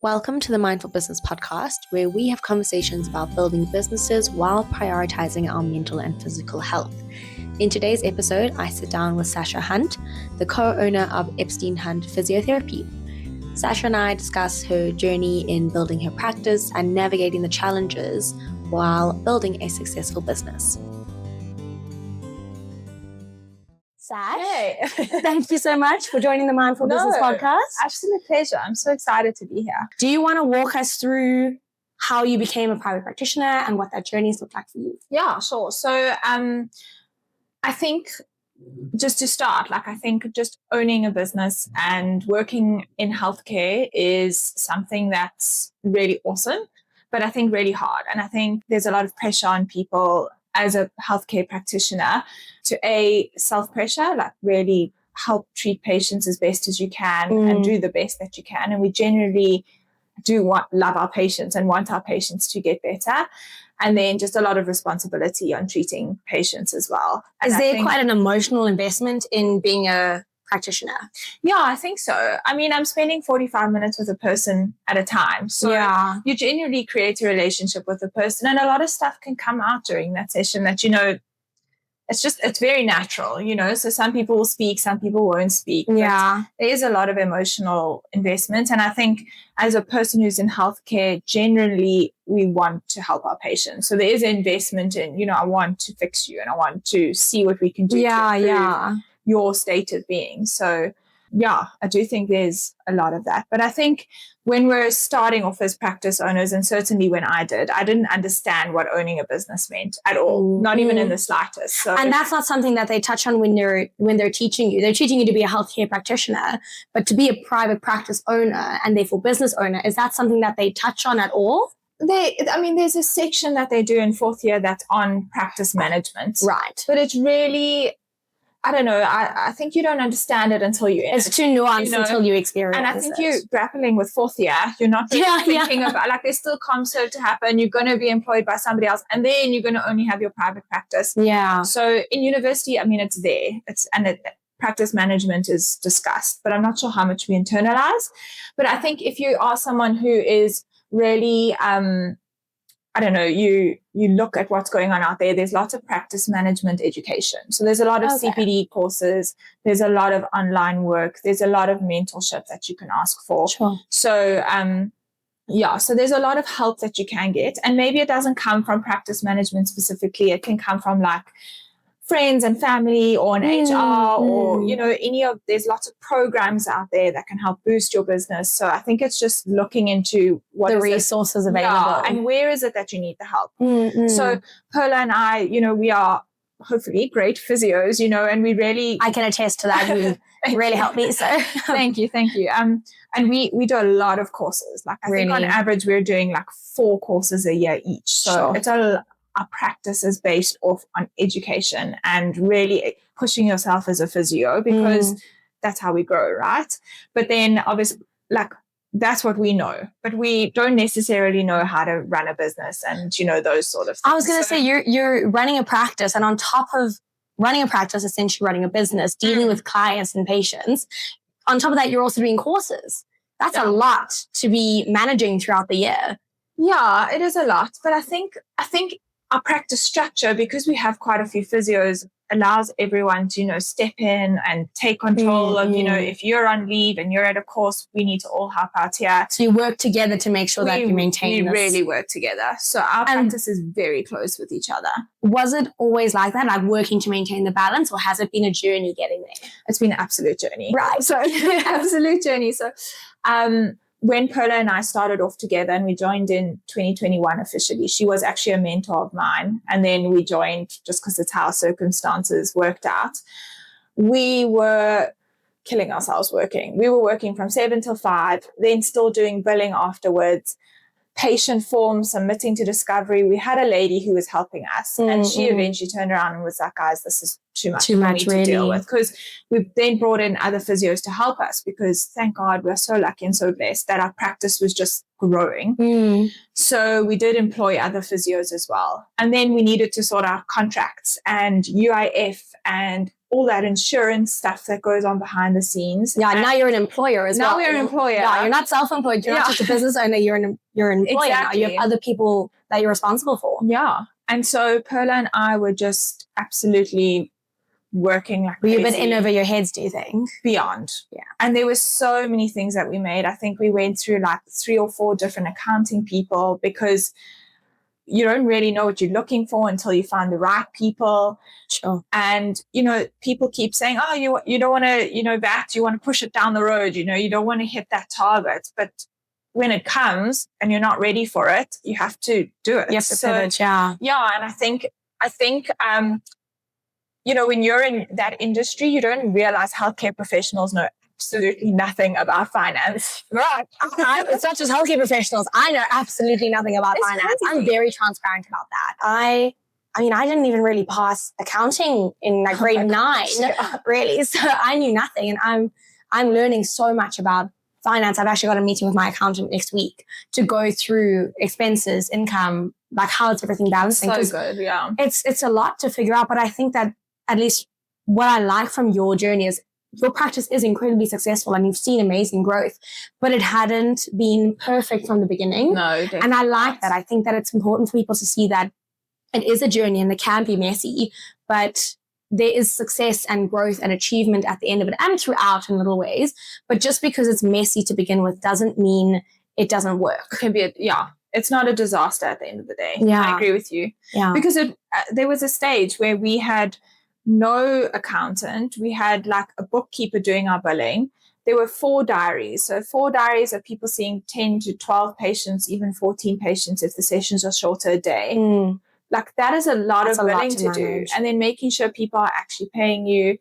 Welcome to the Mindful Business Podcast, where we have conversations about building businesses while prioritizing our mental and physical health. In today's episode, I sit down with Sasha Hunt, the co-owner of Epstein Hunt Physiotherapy. Sasha and I discuss her journey in building her practice and navigating the challenges while building a successful business. Sash, hey. Thank you so much for joining the Mindful Business Podcast. Absolute pleasure. I'm so excited to be here. Do you want to walk us through how you became a private practitioner and what that journey has looked like for you? Yeah, sure. So I think just to start, I think just owning a business and working in healthcare is something that's really awesome, but I think really hard. And I think there's a lot of pressure on people as a healthcare practitioner to self-pressure, really help treat patients as best as you can and do the best that you can. And we generally love our patients and want our patients to get better. And then just a lot of responsibility on treating patients as well. And Is there quite an emotional investment in being a practitioner? Yeah, I think so. I mean, I'm spending 45 minutes with a person at a time. So you genuinely create a relationship with the person, and a lot of stuff can come out during that session that, it's very natural, so some people will speak, some people won't speak. Yeah. There is a lot of emotional investment. And I think as a person who's in healthcare, generally we want to help our patients. So there is investment in, I want to fix you and I want to see what we can do to improve your state of being. So I do think there's a lot of that. But I think when we're starting off as practice owners, and certainly when I didn't understand what owning a business meant at all, not even in the slightest. So, and that's not something that they touch on when they're teaching you. They're teaching you to be a healthcare practitioner, but to be a private practice owner and therefore business owner, is that something that they touch on at all? There's a section that they do in fourth year that's on practice management. Right. But it's really, I don't know. I think you don't understand it until you're in it. It's too nuanced until you experience it. And I think you're grappling with fourth year. You're not thinking about, there's still ComServe to happen. You're going to be employed by somebody else. And then you're going to only have your private practice. Yeah. So in university, it's there. Practice management is discussed. But I'm not sure how much we internalize. But I think if you are someone who is really... you look at what's going on out there. There's lots of practice management education. So there's a lot of CPD courses. There's a lot of online work. There's a lot of mentorship that you can ask for. Sure. So, so there's a lot of help that you can get. And maybe it doesn't come from practice management specifically. It can come from friends and family or an HR or, there's lots of programs out there that can help boost your business. So I think it's just looking into what the resources available and where is it that you need the help. So Perla and I, we are hopefully great physios, and we really... I can attest to that. You really helped me. So Thank you. And we do a lot of courses. I think on average, we're doing 4 courses a year each. So it's our practice is based off on education and really pushing yourself as a physio because that's how we grow, right? But then obviously, that's what we know, but we don't necessarily know how to run a business and, those sort of things. I was going to say, you're running a practice, and on top of running a practice, essentially running a business, dealing with clients and patients, on top of that, you're also doing courses. That's a lot to be managing throughout the year. Yeah, it is a lot. But I think our practice structure, because we have quite a few physios, allows everyone to, step in and take control of, if you're on leave and you're at a course, we need to all help out here. So you work together to make sure that you maintain this. We really work together. So our practice is very close with each other. Was it always like that, working to maintain the balance, or has it been a journey getting there? It's been an absolute journey. Right. So absolute journey. So, when Perla and I started off together and we joined in 2021 officially, she was actually a mentor of mine. And then we joined just because it's how circumstances worked out. We were killing ourselves working. We were working from 7 till 5, then still doing billing afterwards, patient forms, submitting to Discovery. We had a lady who was helping us and she eventually turned around and was like, guys, this is too much for me to deal with, because we then brought in other physios to help us, because thank God we're so lucky and so blessed that our practice was just growing. So we did employ other physios as well. And then we needed to sort out contracts and UIF and all that insurance stuff that goes on behind the scenes. Yeah, and now you're an employer as well. Now we're an employer. Yeah, you're not self-employed. You're not just a business owner. You're an employer exactly. now. You have other people that you're responsible for. Yeah. And so Perla and I were just absolutely working like Were you a crazy. bit in over your heads, do you think? Beyond. Yeah. And there were so many things that we made. I think we went through like 3 or 4 different accounting people because you don't really know what you're looking for until you find the right people. Sure. And, people keep saying, oh, you don't want to, that, you want to push it down the road, you don't want to hit that target. But when it comes and you're not ready for it, you have to do it. You have to pivot, yeah. Yeah, and I think, when you're in that industry, you don't realize healthcare professionals know absolutely nothing about finance. Right. It's not just healthcare professionals. I know absolutely nothing about finance. Crazy. I'm very transparent about that. I didn't even really pass accounting in like grade 9, really. So I knew nothing, and I'm learning so much about finance. I've actually got a meeting with my accountant next week to go through expenses, income, like how is everything balancing. So good, yeah. It's a lot to figure out, but I think that at least what I like from your journey is your practice is incredibly successful and you've seen amazing growth, but it hadn't been perfect from the beginning. No, definitely. And I like that. I think that it's important for people to see that it is a journey and it can be messy, but there is success and growth and achievement at the end of it and throughout in little ways. But just because it's messy to begin with doesn't mean it doesn't work. It can be, it's not a disaster at the end of the day. Yeah. I agree with you. Yeah. Because there was a stage where we had no accountant. We had like a bookkeeper doing our billing. There were 4 diaries. So 4 diaries of people seeing 10 to 12 patients, even 14 patients if the sessions are shorter a day. Like that is a lot of billing to do. And then making sure people are actually paying you,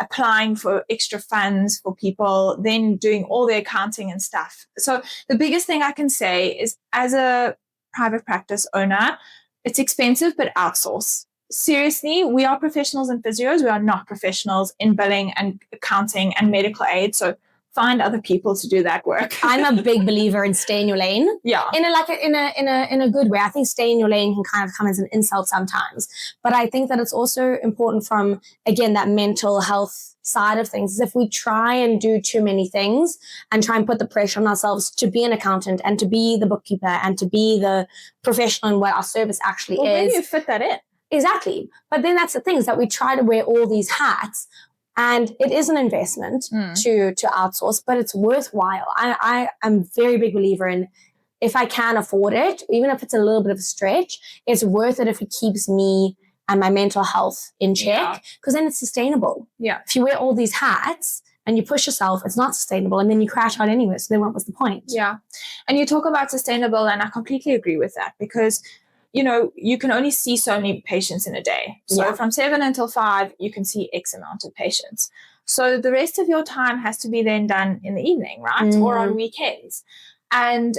applying for extra funds for people, then doing all the accounting and stuff. So the biggest thing I can say is as a private practice owner, it's expensive, but outsource. Seriously, we are professionals in physios. We are not professionals in billing and accounting and medical aid. So find other people to do that work. I'm a big believer in stay in your lane. Yeah. In a good way. I think stay in your lane can kind of come as an insult sometimes. But I think that it's also important from, again, that mental health side of things. Is if we try and do too many things and try and put the pressure on ourselves to be an accountant and to be the bookkeeper and to be the professional in what our service actually is. When you fit that in. Exactly. But then that's the thing, is that we try to wear all these hats, and it is an investment to outsource, but it's worthwhile. I am a very big believer in, if I can afford it, even if it's a little bit of a stretch, it's worth it if it keeps me and my mental health in check, because then it's sustainable. Yeah. If you wear all these hats and you push yourself, it's not sustainable, and then you crash out anyway. So then what was the point? Yeah. And you talk about sustainable, and I completely agree with that, because you can only see so many patients in a day. So from 7 until 5, you can see X amount of patients. So the rest of your time has to be then done in the evening, right? Or on weekends. And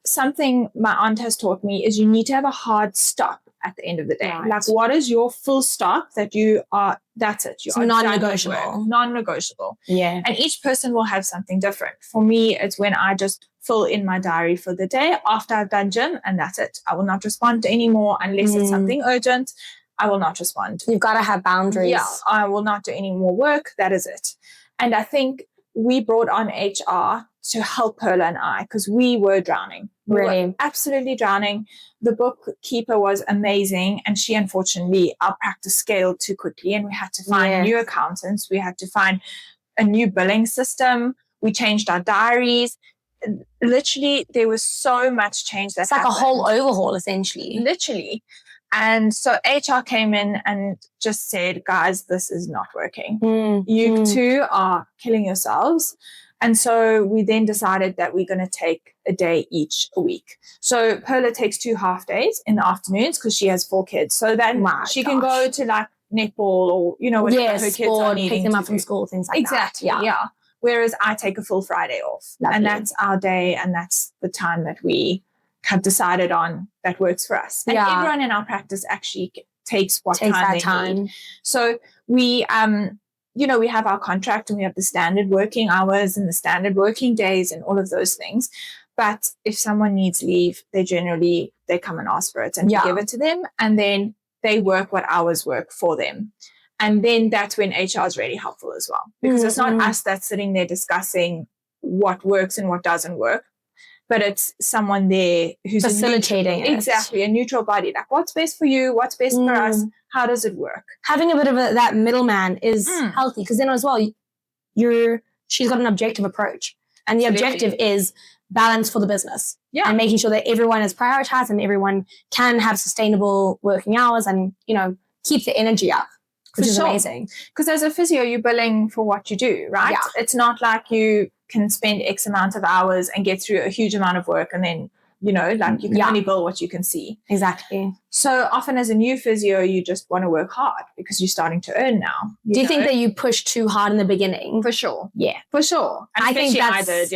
something my aunt has taught me is you need to have a hard stop at the end of the day. Right. Like, what is your full stop that you are, that's it. It's non-negotiable. Non-negotiable. Yeah. And each person will have something different. For me, it's when I just fill in my diary for the day after I've done gym, and that's it. I will not respond to any more unless it's something urgent. I will not respond. You've got to have boundaries. Yeah, I will not do any more work. That is it. And I think we brought on HR to help Perla and I, because we were drowning. We were absolutely drowning. The bookkeeper was amazing, and she, unfortunately, our practice scaled too quickly, and we had to find new accountants. We had to find a new billing system. We changed our diaries. Literally, there was so much change that happened. It's like a whole overhaul, essentially. Literally. And so HR came in and just said, guys, this is not working. You two are killing yourselves. And so we then decided that we're going to take a day each a week. So Perla takes 2 half days in the afternoons because she has 4 kids. So then she can go to like netball or, whatever her kids are needing. Pick them up from school, things like that. Exactly. Yeah. Whereas I take a full Friday off. Lovely. And that's our day, and that's the time that we have decided on that works for us. And everyone in our practice actually takes time they need. So we, we have our contract, and we have the standard working hours and the standard working days and all of those things. But if someone needs leave, they come and ask for it, and we give it to them, and then they work what hours work for them. And then that's when HR is really helpful as well, because it's not us that's sitting there discussing what works and what doesn't work, but it's someone there who's facilitating a neutral body. Like, what's best for you? What's best for us? How does it work? Having a bit of that middleman is healthy, because then as well, she's got an objective approach, and the objective is balance for the business, and making sure that everyone is prioritized and everyone can have sustainable working hours and, you know, keep the energy up, which is amazing. Because as a physio, you're billing for what you do, right? Yeah. It's not like you can spend X amount of hours and get through a huge amount of work and then, you know, like you can only bill what you can see. Exactly. So often as a new physio, you just want to work hard because you're starting to earn now. Do you think that you pushed too hard in the beginning? For sure. Yeah. For sure. And I think I did,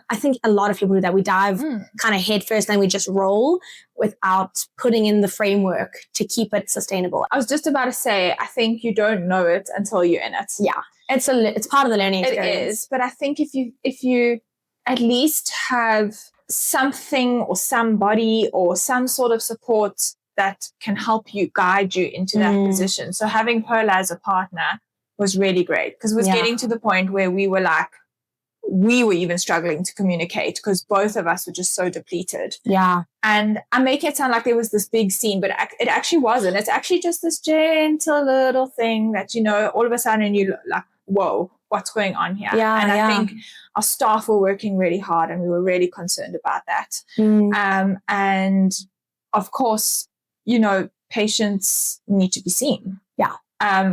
I think a lot of people do that. We dive kind of head first and we just roll without putting in the framework to keep it sustainable. I was just about to say, I think you don't know it until you're in it. Yeah. It's part of the learning experience. It is. But I think if you at least have something or somebody or some sort of support that can help you, guide you into that position. So having Perla as a partner was really great, because it was getting to the point where we were even struggling to communicate because both of us were just so depleted. Yeah. And I make it sound like there was this big scene, but it actually wasn't. It's actually just this gentle little thing that, you know, all of a sudden you're like, whoa, what's going on here? Yeah, and I think our staff were working really hard and we were really concerned about that. And of course, you know, patients need to be seen. Yeah.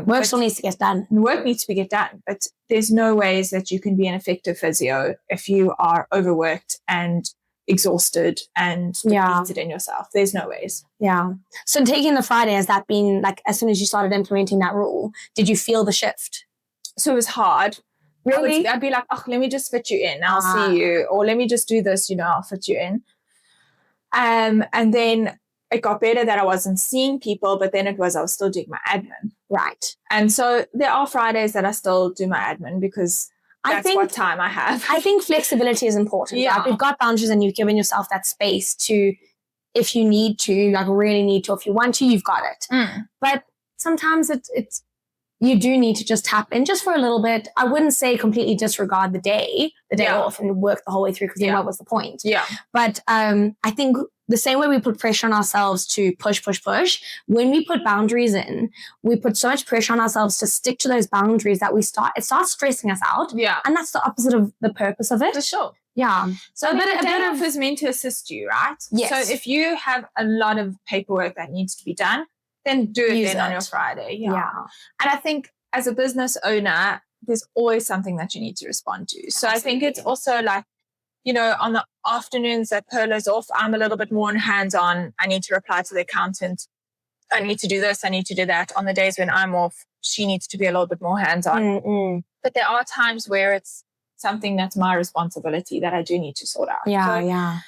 Work still needs to get done. Work needs to get done, but there's no ways that you can be an effective physio if you are overworked and exhausted and depleted in yourself. There's no ways. Yeah. So taking the Friday, has that been like, as soon as you started implementing that rule, did you feel the shift? So it was hard. Really? I'd be like, oh, let me just fit you in. I'll see you. Or let me just do this, you know, I'll fit you in. And then it got better that I wasn't seeing people, but then I was still doing my admin. Right. And so there are Fridays that I still do my admin because that's what time I have. I think flexibility is important. Yeah. Right? We've got boundaries and you've given yourself that space to, if you need to, like really need to, if you want to, you've got it. But sometimes it's you do need to just tap in just for a little bit. I wouldn't say completely disregard the day off and work the whole way through, because then what was the point? Yeah. But I think the same way we put pressure on ourselves to push, when we put boundaries in, we put so much pressure on ourselves to stick to those boundaries that it starts stressing us out. Yeah. And that's the opposite of the purpose of it. For sure. Yeah. So a bit of is meant to assist you, right? Yes. So if you have a lot of paperwork that needs to be done, then do it on your Friday. Yeah. And I think as a business owner, there's always something that you need to respond to. So I think it's also like, you know, on the afternoons that Perla's off, I'm a little bit more hands-on. I need to reply to the accountant. I need to do this. I need to do that. On the days when I'm off, she needs to be a little bit more hands-on. But there are times where it's something that's my responsibility that I do need to sort out. Yeah.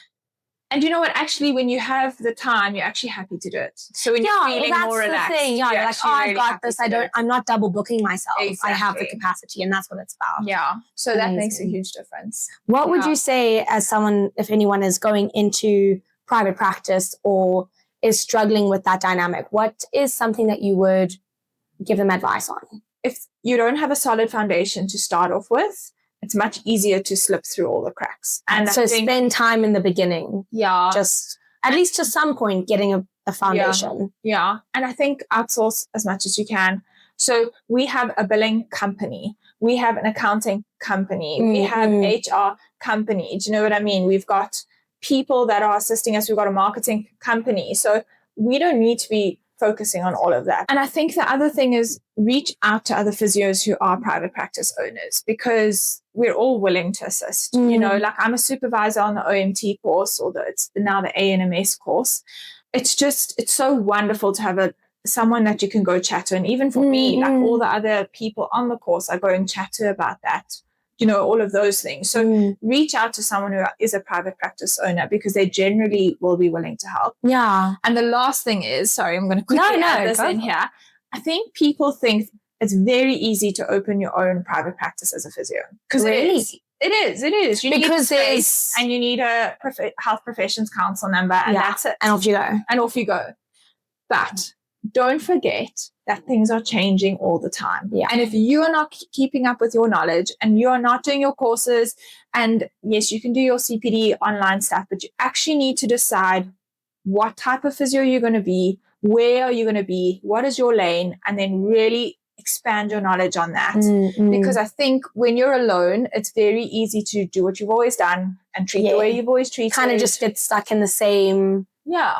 And you know what? Actually, when you have the time, you're actually happy to do it. So when you're feeling more relaxed, thing. Yeah, you're like, oh, I got this. I'm not double booking myself. Exactly. I have the capacity, and that's what it's about. Yeah. So that makes a huge difference. What would you say, as someone, if anyone is going into private practice or is struggling with that dynamic, what is something that you would give them advice on? If you don't have a solid foundation to start off with, it's much easier to slip through all the cracks. And so spend time in the beginning. Yeah. Just at least to some point getting a foundation. Yeah. And I think outsource as much as you can. So we have a billing company. We have an accounting company. We have HR company. Do you know what I mean? We've got people that are assisting us. We've got a marketing company. So we don't need to be focusing on all of that. And I think the other thing is reach out to other physios who are private practice owners, because we're all willing to assist. You know, like I'm a supervisor on the OMT course, although it's now the ANMS course. It's so wonderful to have someone that you can go chat to. And even for me, like all the other people on the course, I go and chat to about that. You know, all of those things. So reach out to someone who is a private practice owner, because they generally will be willing to help. Yeah. And the last thing is, sorry, I'm going to quickly add this in here. I think people think it's very easy to open your own private practice as a physio. Because it is. You because need space and you need a health professions council number, and that's it. And off you go. But don't forget that things are changing all the time. Yeah. And if you are not keeping up with your knowledge and you are not doing your courses, and yes, you can do your CPD online stuff, but you actually need to decide what type of physio you're going to be, where are you going to be, what is your lane, and then really expand your knowledge on that. Because I think when you're alone, it's very easy to do what you've always done and treat the way you've always treated. Kind of just get stuck in the same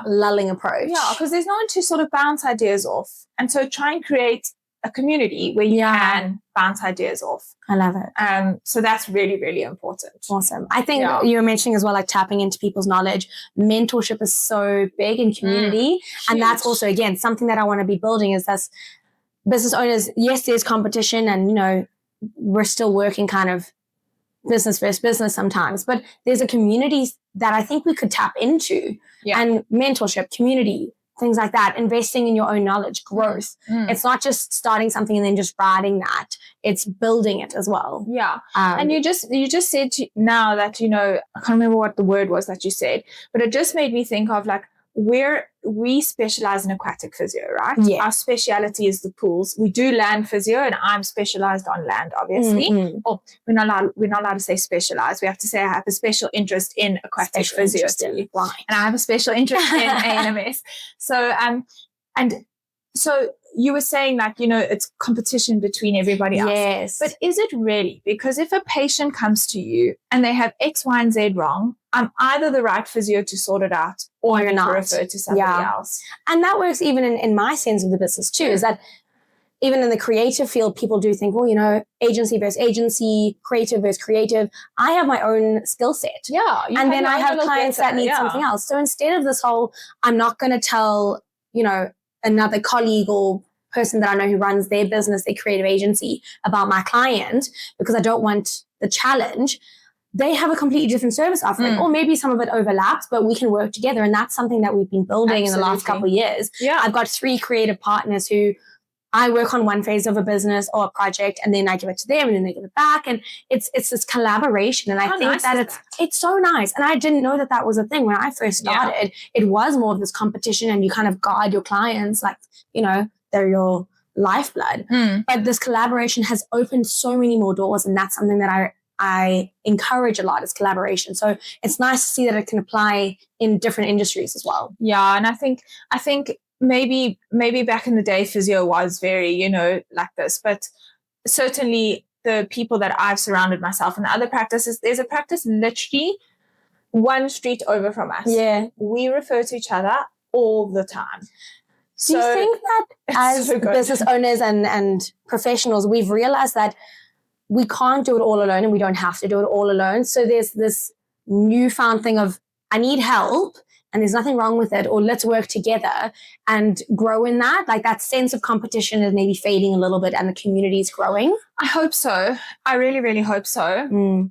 lulling approach. Yeah, because there's no one to sort of bounce ideas off. And so try and create a community where you can bounce ideas off. I love it. So that's really, really important. Awesome. I think you were mentioning as well, like tapping into people's knowledge. Mentorship is so big in community. And that's also, again, something that I want to be building is this business owners. Yes, there's competition and, you know, we're still working kind of business versus business sometimes, but there's a community that I think we could tap into and mentorship, community, things like that, investing in your own knowledge, growth. It's not just starting something and then just riding that. It's building it as well. Yeah. And you just said now that, you know, I can't remember what the word was that you said, but it just made me think of like, we specialize in aquatic physio, right? Yeah. Our speciality is the pools. We do land physio, and I'm specialized on land, obviously. Or we're not allowed to say specialized. We have to say I have a special interest in aquatic physio. Right. And I have a special interest in ANMS. So so you were saying that, you know, it's competition between everybody else. Yes. But is it really? Because if a patient comes to you and they have X, Y, and Z wrong, I'm either the right physio to sort it out or you're not referred to somebody else. And that works even in my sense of the business too, is that even in the creative field, people do think, well, you know, agency versus agency, creative versus creative. I have my own skill set. Yeah. And then I have clients that need something else. So instead of this whole, I'm not going to tell, you know, another colleague or person that I know who runs their business, their creative agency, about my client because I don't want the challenge. They have a completely different service offering, or maybe some of it overlaps, but we can work together. And that's something that we've been building in the last couple of years. Yeah. I've got 3 creative partners who I work on one phase of a business or a project, and then I give it to them and then they give it back. And it's this collaboration. And I think that it's so nice. And I didn't know that was a thing when I first started. It was more of this competition, and you kind of guide your clients like, you know, they're your lifeblood. But this collaboration has opened so many more doors, and that's something that I encourage a lot, is collaboration. So it's nice to see that it can apply in different industries as well. Yeah, and I think maybe back in the day physio was very, you know, like this, but certainly the people that I've surrounded myself in the other practices, there's a practice literally 1 street over from us. Yeah. We refer to each other all the time. Do you think that as business owners and professionals, we've realized that we can't do it all alone and we don't have to do it all alone? So there's this newfound thing of, I need help and there's nothing wrong with it, or let's work together and grow in that. Like that sense of competition is maybe fading a little bit and the community is growing. I hope so. I really, really hope so.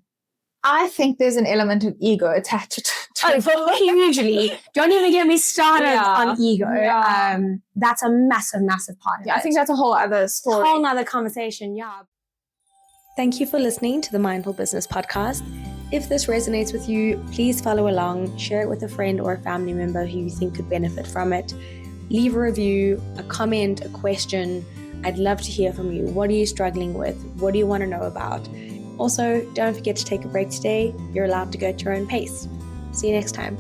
I think there's an element of ego attached to it. For me, usually. Don't even get me started on ego. Yeah. That's a massive, massive part of it. I think that's a whole other story. A whole other conversation, Thank you for listening to the Mindful Business Podcast. If this resonates with you, please follow along, share it with a friend or a family member who you think could benefit from it. Leave a review, a comment, a question. I'd love to hear from you. What are you struggling with? What do you want to know about? Also, don't forget to take a break today. You're allowed to go at your own pace. See you next time.